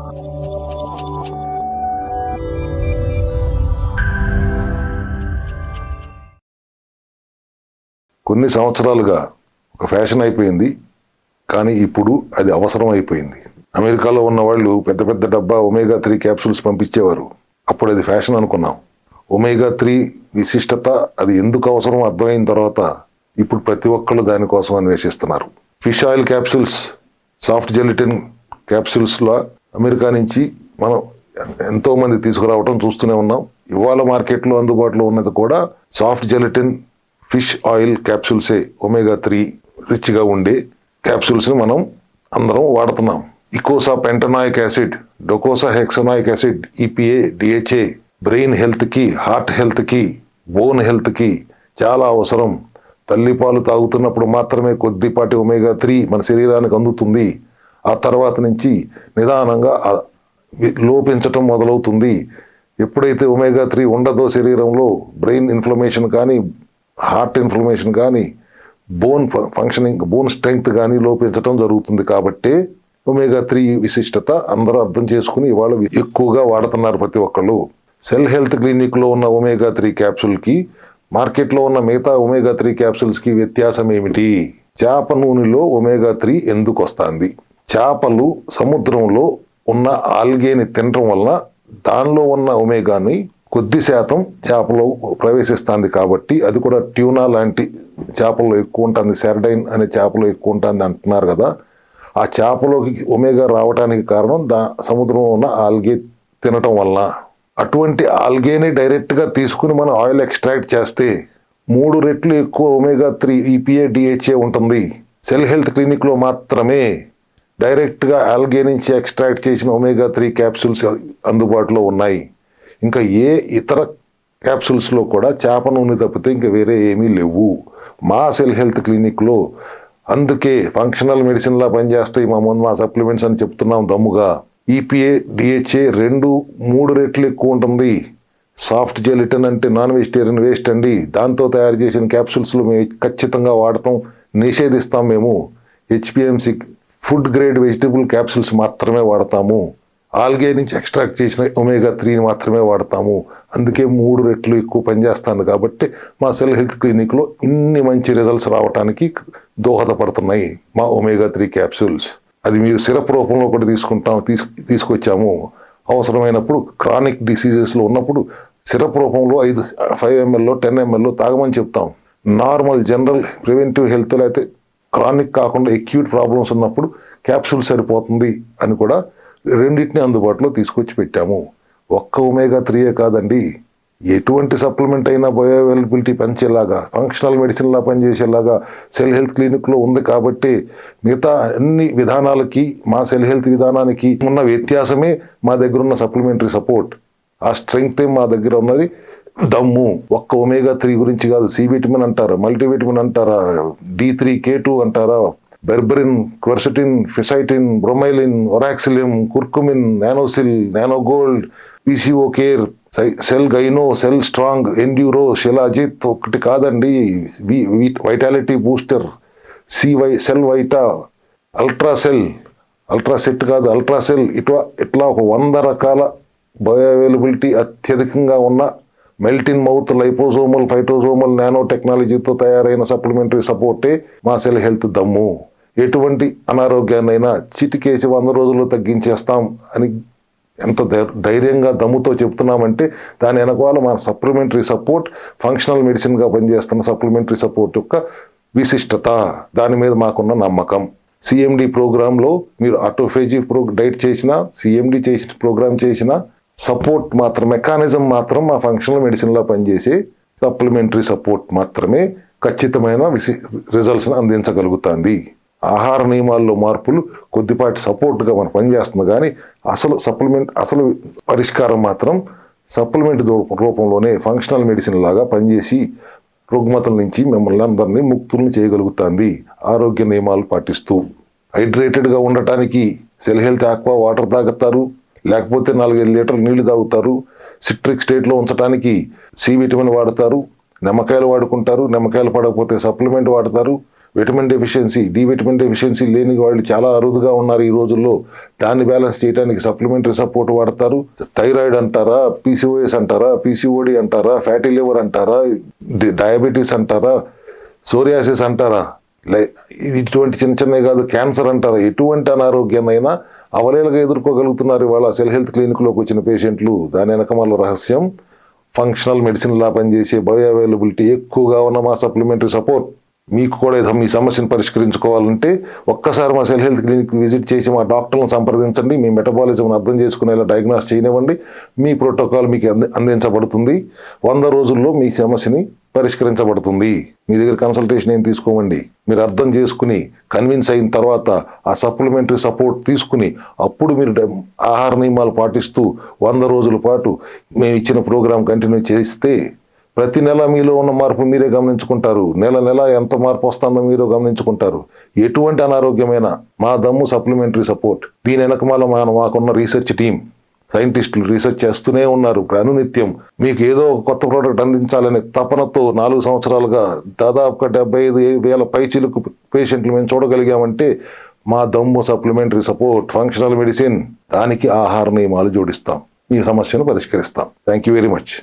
కొన్ని సంవత్సరాలుగా ఒక ఫ్యాషన్ అయిపోయింది, కానీ ఇప్పుడు అది అవసరం అయిపోయింది. అమెరికాలో ఉన్న వాళ్ళు పెద్ద పెద్ద డబ్బా ఒమేగా-3 క్యాప్సూల్స్ పంపించేవారు. అప్పుడు అది ఫ్యాషన్ అనుకున్నాం. ఒమేగా-3 విశిష్టత, అది ఎందుకు అవసరం అర్థమైన తర్వాత ఇప్పుడు ప్రతి ఒక్కళ్ళు దానికోసం అన్వేషిస్తున్నారు. Fish oil capsules, soft gelatin క్యాప్సూల్స్లో అమెరికా నుంచి మనం ఎంతో మంది తీసుకురావడం చూస్తూనే ఉన్నాం. ఇవాళ మార్కెట్లో అందుబాటులో ఉన్నది కూడా సాఫ్ట్ జెలటిన్ ఫిష్ ఆయిల్ క్యాప్సూల్సే. ఒమేగా-3 రిచ్గా ఉండే క్యాప్సూల్స్ని మనం అందరం వాడుతున్నాం. Eicosapentaenoic acid, docosahexaenoic acid, EPA, DHA brain హెల్త్కి, హార్ట్ హెల్త్కి, బోన్ హెల్త్కి చాలా అవసరం. తల్లిపాలు తాగుతున్నప్పుడు మాత్రమే కొద్దిపాటి ఒమేగా-3 మన శరీరానికి అందుతుంది. ఆ తర్వాత నుంచి నిదానంగా లోపించటం మొదలవుతుంది. ఎప్పుడైతే ఒమేగా-3 ఉండదో శరీరంలో బ్రెయిన్ ఇన్ఫ్లమేషన్ కానీ, హార్ట్ ఇన్ఫ్లమేషన్ కానీ, బోన్ ఫంక్షనింగ్, బోన్ స్ట్రెంగ్త్ కానీ లోపించటం జరుగుతుంది. కాబట్టే ఒమేగా-3 విశిష్టత అందరూ అర్థం చేసుకుని ఇవాళ ఎక్కువగా వాడుతున్నారు ప్రతి ఒక్కళ్ళు. సెల్ హెల్త్ క్లినిక్లో ఉన్న ఒమేగా-3 క్యాప్సూల్కి మార్కెట్లో ఉన్న మిగతా ఒమేగా-3 క్యాప్సూల్స్కి వ్యత్యాసం ఏమిటి? చేప నూనెలో ఒమేగా-3 ఎందుకు వస్తుంది? చేపలు సముద్రంలో ఉన్న ఆల్గేని తినటం వలన దానిలో ఉన్న ఒమేగాని కొద్ది శాతం చేపలో ప్రవేశిస్తుంది. కాబట్టి అది కూడా ట్యూనా లాంటి చేపల్లో ఎక్కువ ఉంటుంది, సార్డైన్ అనే చేపలో ఎక్కువ ఉంటుంది అంటున్నారు కదా. ఆ చేపలోకి ఒమేగా రావడానికి కారణం సముద్రంలో ఉన్న ఆల్గే తినటం వలన. అటువంటి ఆల్గేని డైరెక్ట్గా తీసుకుని మనం ఆయిల్ ఎక్స్ట్రాక్ట్ చేస్తే 3 రెట్లు ఎక్కువ ఒమేగా-3 EPA, DHA ఉంటుంది. సెల్ హెల్త్ క్లినిక్లో మాత్రమే డైరెక్ట్గా ఆల్గే నుంచి ఎక్స్ట్రాక్ట్ చేసిన ఒమేగా-3 క్యాప్సూల్స్ అందుబాటులో ఉన్నాయి. ఇంకా ఏ ఇతర క్యాప్సూల్స్లో కూడా చేప నూనె తప్పితే ఇంకా వేరే ఏమీ లేవు మా సెల్ హెల్త్ క్లినిక్లో. అందుకే ఫంక్షనల్ మెడిసిన్లా పనిచేస్తాయి మా సప్లిమెంట్స్ అని చెప్తున్నాం దమ్ముగా. EPA, DHA 2-3 రెట్లు ఎక్కువ ఉంటుంది. సాఫ్ట్ జెలటిన్ అంటే నాన్ వెజిటేరియన్ వేస్ట్ అండి. దాంతో తయారు చేసిన క్యాప్సూల్స్లో మేము ఖచ్చితంగా వాడటం నిషేధిస్తాం. మేము HPMC food grade vegetable capsules మాత్రమే వాడతాము. ఆల్గే నుంచి ఎక్స్ట్రాక్ట్ చేసిన ఒమేగా-3 మాత్రమే వాడతాము. అందుకే 3 రెట్లు ఎక్కువ పనిచేస్తుంది. కాబట్టి మా సెల్ హెల్త్ క్లినిక్లో ఇన్ని మంచి రిజల్ట్స్ రావడానికి దోహదపడుతున్నాయి మా ఒమేగా-3 క్యాప్సూల్స్. అది మీరు సిరప్ రూపంలో ఒకటి తీసుకొచ్చాము. అవసరమైనప్పుడు క్రానిక్ డిసీజెస్లో ఉన్నప్పుడు సిరప్ రూపంలో 5 ml 10 ml తాగమని చెప్తాం. నార్మల్ జనరల్ ప్రివెంటివ్ హెల్త్ అయితే క్రానిక్ కాకుండా అక్యూట్ ప్రాబ్లమ్స్ ఉన్నప్పుడు క్యాప్సూల్ సరిపోతుంది అని కూడా రెండింటిని అందుబాటులో తీసుకొచ్చి పెట్టాము. ఒక్క ఒమేగా-3 కాదండి, ఎటువంటి సప్లిమెంట్ అయినా బయో అవైలబిలిటీ పెంచేలాగా, ఫంక్షనల్ మెడిసిన్లా పనిచేసేలాగా సెల్ హెల్త్ క్లినిక్లో ఉంది. కాబట్టి మిగతా అన్ని విధానాలకి మా సెల్ హెల్త్ విధానానికి ఉన్న వ్యత్యాసమే మా దగ్గర ఉన్న సప్లిమెంటరీ సపోర్ట్. ఆ స్ట్రెంగ్త్ మా దగ్గర ఉన్నది దమ్ము. ఒక్క ఒమేగా-3 గురించి కాదు, C విటమిన్ అంటారా, మల్టీవిటమిన్ అంటారా, D3K2 అంటారా, berberine, quercetin, fisetin, bromelain, oroxylum, curcumin, nanosil, nanogold, PCO care, cell gyno, cell strong, enduro, shilajit ఒకటి కాదండి, vitality booster, cell vita, ultraset కాదు, అల్ట్రాసెల్, ఇట్లా ఒక 100 రకాల బయో అవైలబిలిటీ అత్యధికంగా ఉన్న మెల్టిన్ మౌత్, లైపోజోమల్, ఫైటోజోమల్ నానో టెక్నాలజీతో తయారైన సప్లిమెంటరీ సపోర్టే మా సెల్ హెల్త్ దమ్ము. ఎటువంటి అనారోగ్యాన్నైనా చిటికేసి 100 రోజుల్లో తగ్గించేస్తాం అని ఎంత ధైర్యంగా దమ్ముతో చెప్తున్నామంటే దాని వెనకాల మన సప్లిమెంటరీ సపోర్ట్, ఫంక్షనల్ మెడిసిన్గా పనిచేస్తున్న సప్లిమెంటరీ సపోర్ట్ యొక్క విశిష్టత, దాని మీద మాకున్న నమ్మకం. CMD ప్రోగ్రాంలో మీరు ఆటోఫేజీ డైట్ చేసినా, CMD ప్రోగ్రామ్ చేసినా సపోర్ట్ మాత్రం, మెకానిజం మాత్రం మా ఫంక్షనల్ మెడిసిన్లో పనిచేసే సప్లిమెంటరీ సపోర్ట్ మాత్రమే ఖచ్చితమైన రిజల్ట్స్ని అందించగలుగుతుంది. ఆహార నియమాల్లో మార్పులు కొద్దిపాటి సపోర్ట్గా మనం పనిచేస్తుంది, కానీ అసలు పరిష్కారం మాత్రం సప్లిమెంట్ రూపంలోనే ఫంక్షనల్ మెడిసిన్ లాగా పనిచేసి రుగ్మతల నుంచి మిమ్మల్ని అందరినీ ముక్తుల్ని చేయగలుగుతుంది ఆరోగ్య నియమాలు పాటిస్తూ. హైడ్రేటెడ్గా ఉండటానికి సెల్ హెల్త్ ఆక్వా వాటర్ తాగుతారు, లేకపోతే 4-5 లీటర్లు నీళ్లు తాగుతారు. సిట్రిక్ స్టేట్లో ఉంచడానికి C విటమిన్ వాడతారు, నిమ్మకాయలు వాడుకుంటారు, నిమ్మకాయలు పడకపోతే సప్లిమెంట్ వాడతారు. Vitamin deficiency, D vitamin deficiency లేని వాళ్ళు చాలా అరుదుగా ఉన్నారు ఈ రోజుల్లో. దాన్ని బ్యాలెన్స్ చేయడానికి సప్లిమెంటరీ సపోర్ట్ వాడతారు. థైరాయిడ్ అంటారా, పీసీఓఎస్ అంటారా, పీసీఓడి అంటారా, ఫ్యాటీ లివర్ అంటారా, డయాబెటీస్ అంటారా, సోరియాసిస్ అంటారా, ఇటువంటి చిన్న చిన్నవి కాదు, క్యాన్సర్ అంటారా, ఎటువంటి అనారోగ్యాన్నైనా అవలేలుగా ఎదుర్కోగలుగుతున్నారు ఇవాళ సెల్ హెల్త్ క్లినిక్లోకి వచ్చిన పేషెంట్లు. దాని వెనకమాల రహస్యం ఫంక్షనల్ మెడిసిన్ లా పనిచేసే బయో అవైలబిలిటీ ఎక్కువగా ఉన్న మా సప్లిమెంటరీ సపోర్ట్. మీకు కూడా మీ సమస్యను పరిష్కరించుకోవాలంటే ఒక్కసారి మా సెల్ హెల్త్ క్లినిక్ విజిట్ చేసి మా డాక్టర్లను సంప్రదించండి. మీ మెటబాలిజంను అర్థం చేసుకునేలా డయాగ్నాస్ చేయనివ్వండి. మీ ప్రోటోకాల్ మీకు అందించబడుతుంది. 100 రోజుల్లో మీ సమస్యని పరిష్కరించబడుతుంది. మీ దగ్గర కన్సల్టేషన్ ఏం తీసుకోమండి. మీరు అర్థం చేసుకుని కన్విన్స్ అయిన తర్వాత ఆ సప్లిమెంటరీ సపోర్ట్ తీసుకుని అప్పుడు మీరు ఆహార నియమాలు పాటిస్తూ 100 రోజుల పాటు మేము ఇచ్చిన ప్రోగ్రాం కంటిన్యూ చేస్తే ప్రతి నెల మీలో ఉన్న మార్పు మీరే గమనించుకుంటారు. నెల నెల ఎంత మార్పు వస్తుందో మీరు గమనించుకుంటారు. ఎటువంటి అనారోగ్యమైన మా దమ్ము సప్లిమెంటరీ సపోర్ట్. దీని వెనకమాల మాకున్న రీసెర్చ్ టీం, సైంటిస్టులు రీసెర్చ్ చేస్తూనే ఉన్నారు. అనునిత్యం మీకు ఏదో కొత్త ప్రోడక్ట్ అందించాలనే తపనతో 4 సంవత్సరాలుగా దాదాపుగా 75,000 పైచిలకు పేషెంట్లు మేము చూడగలిగామంటే మా దమ్ము సప్లిమెంటరీ సపోర్ట్, ఫంక్షనల్ మెడిసిన్. దానికి ఆహార నియమాలు జోడిస్తాం, మీ సమస్యను పరిష్కరిస్తాం. Thank you very much.